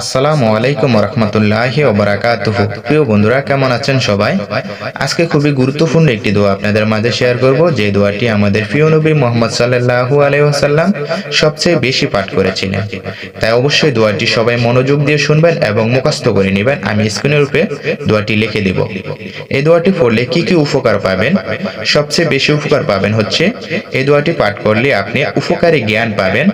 আসসালামু আলাইকুম রহমতুল্লাহি ওয়া বারাকাতুহু। প্রিয় বন্ধুরা, কেমন আছেন সবাই? আজকে খুবই গুরুত্বপূর্ণ একটি দোয়া আপনাদের মাঝে শেয়ার করব, যে দোয়াটি আমাদের প্রিয় নবী মুহাম্মদ সাল্লাল্লাহু আলাইহি ওয়াসাল্লাম সবচেয়ে বেশি পাঠ করেছিলেন। তাই অবশ্যই দোয়াটি সবাই মনোযোগ দিয়ে শুনবেন এবং মুখস্থ করে নেবেন। আমি স্ক্রিনের উপরে দোয়াটি লিখে দিব। এই দোয়াটি পড়লে কি কি উপকার পাবেন? সবচেয়ে বেশি উপকার পাবেন হচ্ছে, এই দোয়াটি পাঠ করলে আপনি উপকারী জ্ঞান পাবেন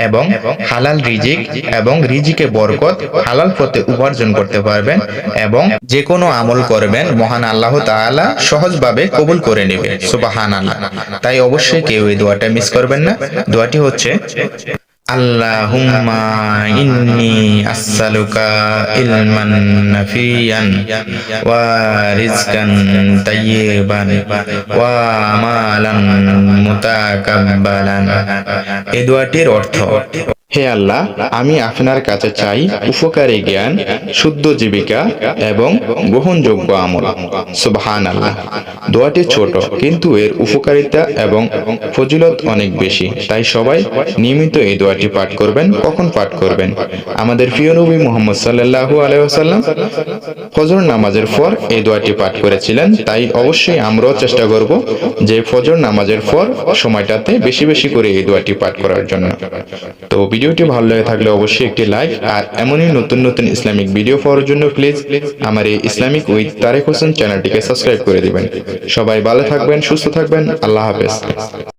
এবং হালাল রিজিক এবং রিজিকে বরকত হালাল পথে উপার্জন করতে পারবেন এবং যে কোনো আমল করবেন মহান আল্লাহ তাআলা সহজভাবে কবুল করে নেবে। সুবহানাল্লাহ। তাই অবশ্যই কেউ এই দোয়াটা মিস করবেন না। দোয়াটি হচ্ছে, আল্লাহুম্মা ইন্নী আসসালুকা ইলমান নাফিয়ান ওয়া রিজকান তাইয়্যিবান ওয়া আমালান মুতাকাব্বালান। এই দোয়াটির অর্থ, হে আল্লাহ, আমি আপনার কাছে চাই উপকারী জ্ঞান, শুদ্ধ জীবিকা এবং গ্রহণযোগ্য আমল। সুবহানাল্লাহ। দোয়াটি ছোট, কিন্তু এর উপকারিতা এবং ফজিলত অনেক বেশি। তাই সবাই নিয়মিত এই দোয়াটি পাঠ করবেন। কখন পাঠ করবেন? আমাদের প্রিয় নবী মুহাম্মদ সাল্লাল্লাহু আলাইহি ওয়াসাল্লাম ফজর নামাজের পর এই দোয়াটি পাঠ করেছিলেন। তাই অবশ্যই আমরাও চেষ্টা করব যে ফজর নামাজের পর সময়টাতে বেশি বেশি করে এই দোয়াটি পাঠ করার জন্য। তো ভিডিওটি ভালো লাগে থাকলে অবশ্যই একটি লাইক, আর এমনই নতুন নতুন ইসলামিক ভিডিও পাওয়ার জন্য প্লিজ আমার এই ইসলামিক উইথ তারেক হোসেন চ্যানেলটিকে সাবস্ক্রাইব করে দিবেন। সবাই ভালো থাকবেন, সুস্থ থাকবেন। আল্লাহ হাফেজ।